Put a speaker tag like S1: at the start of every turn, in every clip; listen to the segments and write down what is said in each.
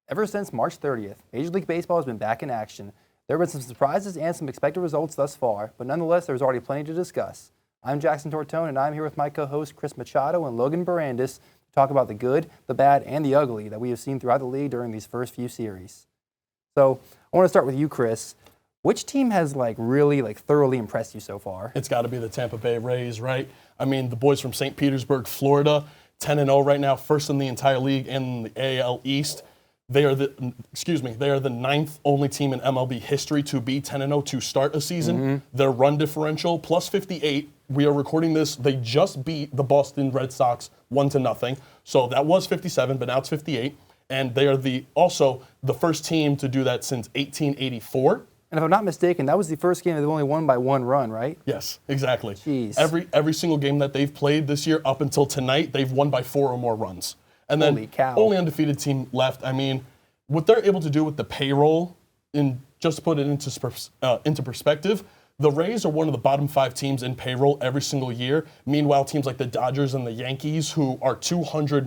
S1: Ever since March 30th, Major League Baseball has been back in action. There have been some surprises and some expected results thus far, but nonetheless, there's already plenty to discuss. I'm Jackson Tortone, and I'm here with my co-hosts Chirs Machado and Logan Bourandas to talk about the good, the bad, and the ugly that we have seen throughout the league during these first few series. So I want to start with you, Chris. Which team has really thoroughly impressed you so far?
S2: It's got to be the Tampa Bay Rays, right? I mean, the boys from St. Petersburg, Florida, 10-0 right now, first in the entire league in the AL East. They are the ninth only team in MLB history to be 10-0 to start a season.
S1: Mm-hmm.
S2: Their run differential plus 58. We are recording this. They just beat the Boston Red Sox 1-0. So that was 57, but now it's 58. And they are also the first team to do that since 1884.
S1: And if I'm not mistaken, that was the first game they've only won by one run, right?
S2: Yes, exactly.
S1: Jeez.
S2: Every single game that they've played this year up until tonight, they've won by 4 or more runs. And then
S1: Holy cow.
S2: Only undefeated team left. I mean, what they're able to do with the payroll, just to put it into perspective, the Rays are one of the bottom 5 teams in payroll every single year. Meanwhile, teams like the Dodgers and the Yankees, who are pay $200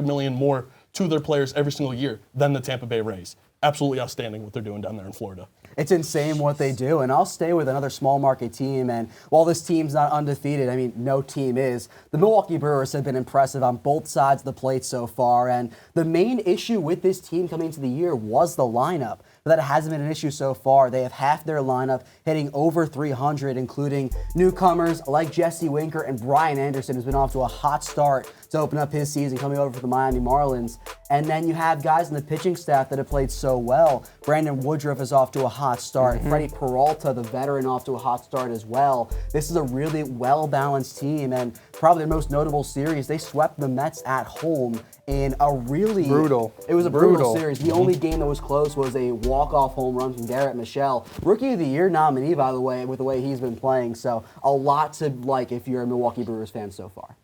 S2: million more to their players every single year than the Tampa Bay Rays. Absolutely outstanding what they're doing down there in Florida.
S3: It's insane what they do, and I'll stay with another small market team, and while this team's not undefeated, I mean, no team is, the Milwaukee Brewers have been impressive on both sides of the plate so far, and the main issue with this team coming into the year was the lineup. But that hasn't been an issue so far. They have half their lineup hitting over 300, including newcomers like Jesse Winker and Brian Anderson, who's been off to a hot start to open up his season coming over for the Miami Marlins. And then you have guys in the pitching staff that have played so well. Brandon Woodruff is off to a hot start. Freddie Peralta, the veteran, off to a hot start as well. This is a really well-balanced team, and probably their most notable series, they swept the Mets at home in a really
S1: brutal.
S3: It was a brutal series. The only game that was close was a walk-off home run from Garrett Michel. Rookie of the Year nominee, by the way, with the way he's been playing. So a lot to like if you're a Milwaukee Brewers fan so far.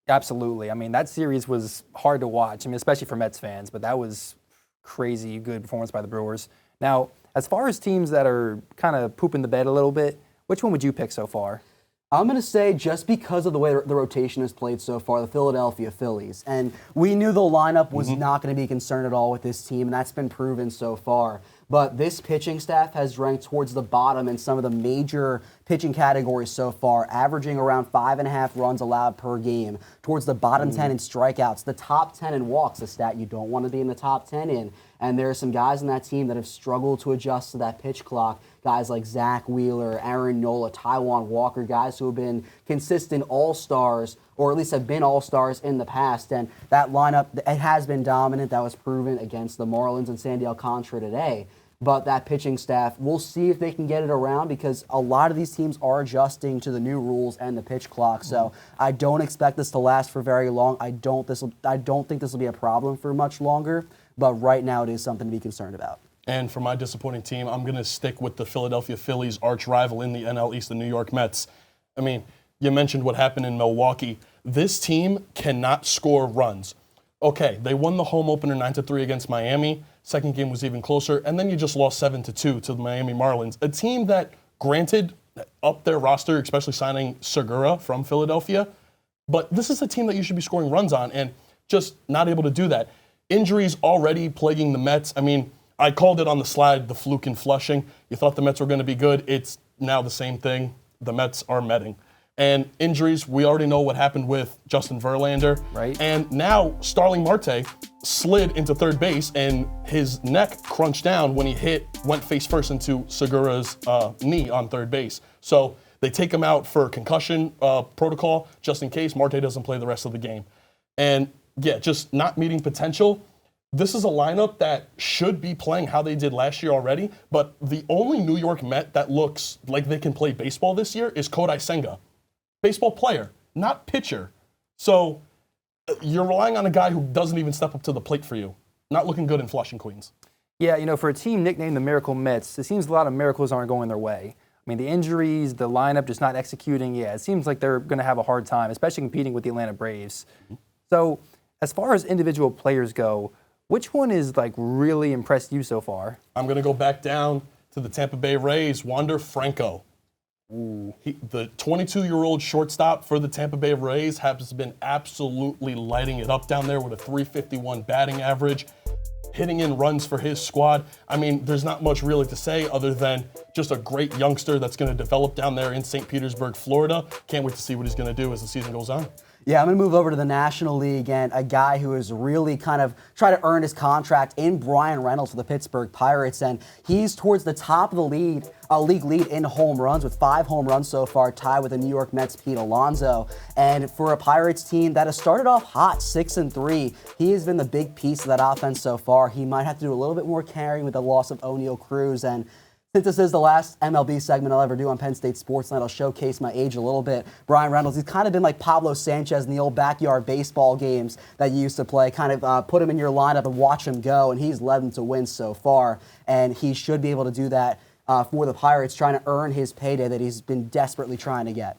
S1: Absolutely. I mean, that series was hard to watch, I mean, especially for Mets fans, but that was crazy good performance by the Brewers. Now, as far as teams that are kind of pooping the bed a little bit, which one would you pick so far?
S3: I'm going to say, just because of the way the rotation has played so far, the Philadelphia Phillies. And we knew the lineup was not going to be concerned at all with this team, and that's been proven so far. But this pitching staff has ranked towards the bottom in some of the major pitching categories so far, averaging around 5.5 runs allowed per game, towards the bottom 10 in strikeouts, the top 10 in walks, a stat you don't want to be in the top 10 in. And there are some guys in that team that have struggled to adjust to that pitch clock. Guys like Zach Wheeler, Aaron Nola, Taijuan Walker, guys who have been consistent all-stars, or at least have been all-stars in the past. And that lineup, it has been dominant. That was proven against the Marlins and Sandy Alcantara today. But that pitching staff, we'll see if they can get it around, because a lot of these teams are adjusting to the new rules and the pitch clock. So I don't expect this to last for very long. I don't think this will be a problem for much longer. But right now it is something to be concerned about.
S2: And for my disappointing team, I'm going to stick with the Philadelphia Phillies, arch rival in the NL East, the New York Mets. I mean, you mentioned what happened in Milwaukee. This team cannot score runs. Okay, they won the home opener 9-3 against Miami. Second game was even closer. And then you just lost 7-2 to the Miami Marlins. A team that, granted, upped their roster, especially signing Segura from Philadelphia. But this is a team that you should be scoring runs on, and just not able to do that. Injuries already plaguing the Mets. I mean, I called it on the slide, the fluke in Flushing. You thought the Mets were going to be good. It's now the same thing. The Mets are Metting. And injuries, we already know what happened with Justin Verlander.
S1: Right.
S2: And now Starling Marte slid into third base, and his neck crunched down when he went face first into Segura's knee on third base. So they take him out for concussion protocol just in case Marte doesn't play the rest of the game. And yeah, just not meeting potential. This is a lineup that should be playing how they did last year already, but the only New York Met that looks like they can play baseball this year is Kodai Senga. Baseball player, not pitcher. So you're relying on a guy who doesn't even step up to the plate for you. Not looking good in Flushing, Queens.
S1: Yeah, for a team nicknamed the Miracle Mets, it seems a lot of miracles aren't going their way. I mean, the injuries, the lineup just not executing, it seems like they're going to have a hard time, especially competing with the Atlanta Braves. So as far as individual players go, which one is really impressed you so far?
S2: I'm going to go back down to the Tampa Bay Rays, Wander Franco. The 22-year-old shortstop for the Tampa Bay Rays has been absolutely lighting it up down there with a .351 batting average, hitting in runs for his squad. I mean, there's not much really to say other than just a great youngster that's going to develop down there in St. Petersburg, Florida. Can't wait to see what he's going to do as the season goes on.
S3: Yeah, I'm going to move over to the National League, and a guy who has really kind of tried to earn his contract in Brian Reynolds for the Pittsburgh Pirates, and he's towards the top of the league lead in home runs with 5 home runs so far, tied with the New York Mets' Pete Alonso. And for a Pirates team that has started off hot, 6-3, he has been the big piece of that offense so far. He might have to do a little bit more carrying with the loss of O'Neal Cruz, and since this is the last MLB segment I'll ever do on Penn State Sports Night, I'll showcase my age a little bit. Brian Reynolds, he's kind of been like Pablo Sanchez in the old backyard baseball games that you used to play. Kind of put him in your lineup and watch him go, and he's led them to win so far. And he should be able to do that for the Pirates, trying to earn his payday that he's been desperately trying to get.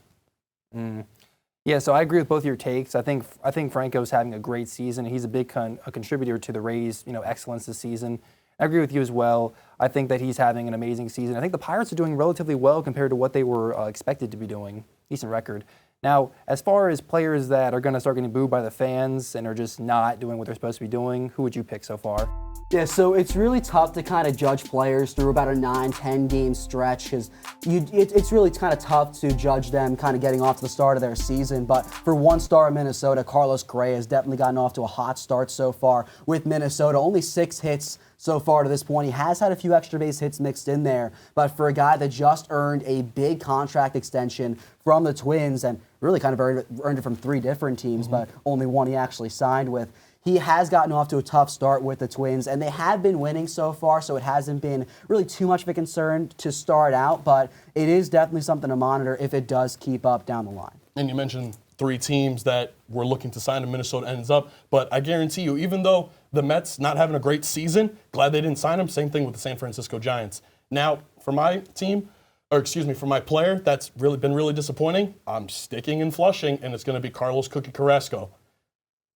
S1: Yeah, so I agree with both your takes. I think Franco's having a great season. He's a big contributor to the Rays' excellence this season. I agree with you as well. I think that he's having an amazing season. I think the Pirates are doing relatively well compared to what they were expected to be doing. Decent record. Now, as far as players that are going to start getting booed by the fans and are just not doing what they're supposed to be doing, who would you pick so far?
S3: Yeah, so it's really tough to kind of judge players through about a 9-10 game stretch because it's really kind of tough to judge them kind of getting off to the start of their season. But for one star in Minnesota, Carlos Correa has definitely gotten off to a hot start so far with Minnesota. Only 6 hits so far to this point. He has had a few extra base hits mixed in there, but for a guy that just earned a big contract extension from the Twins and really kind of earned it from 3 different teams, but only one he actually signed with, he has gotten off to a tough start with the Twins, and they have been winning so far, so it hasn't been really too much of a concern to start out, but it is definitely something to monitor if it does keep up down the line.
S2: And you mentioned 3 teams that were looking to sign him. Minnesota ends up, but I guarantee you, even though the Mets not having a great season, glad they didn't sign him. Same thing with the San Francisco Giants. Now, for my team, for my player that's been really disappointing, I'm sticking in Flushing, and it's going to be Carlos Cookie Carrasco.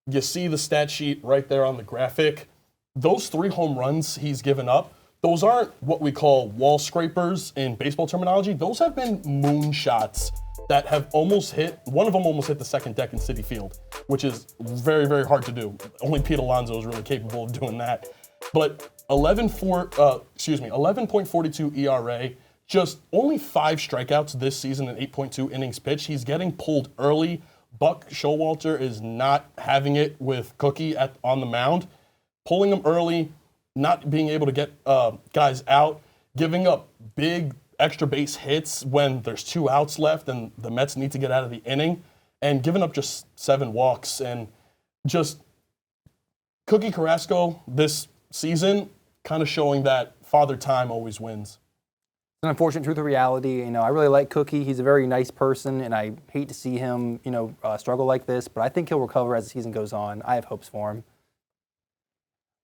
S2: You see the stat sheet right there on the graphic. Those 3 home runs he's given up, those aren't what we call wall scrapers in baseball terminology. Those have been moonshots that have almost hit, one of them almost hit the second deck in Citi Field, which is very, very hard to do. Only Pete Alonso is really capable of doing that. But 11.42 ERA, just only 5 strikeouts this season and 8.2 innings pitched. He's getting pulled early. Buck Showalter is not having it with Cookie on the mound. Pulling him early, not being able to get guys out, giving up big extra base hits when there's 2 outs left and the Mets need to get out of the inning, and giving up just 7 walks. And just Cookie Carrasco this season kind of showing that Father Time always wins.
S1: An unfortunate truth of reality. I really like Cookie. He's a very nice person, and I hate to see him, struggle like this. But I think he'll recover as the season goes on. I have hopes for him.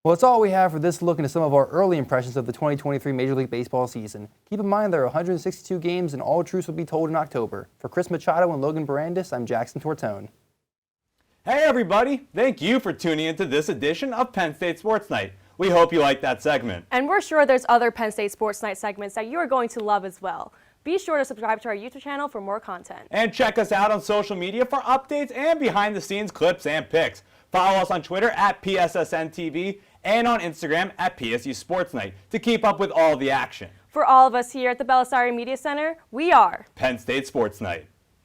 S1: Well, that's all we have for this look into some of our early impressions of the 2023 Major League Baseball season. Keep in mind there are 162 games, and all truths will be told in October. For Chirs Machado and Logan Bourandas, I'm Jackson Tortone.
S4: Hey, everybody! Thank you for tuning into this edition of Penn State Sports Night. We hope you liked that segment.
S5: And we're sure there's other Penn State Sports Night segments that you are going to love as well. Be sure to subscribe to our YouTube channel for more content.
S4: And check us out on social media for updates and behind-the-scenes clips and pics. Follow us on Twitter at PSSN TV and on Instagram at PSU Sports Night to keep up with all the action.
S5: For all of us here at the Belisari Media Center, we are
S4: Penn State Sports Night.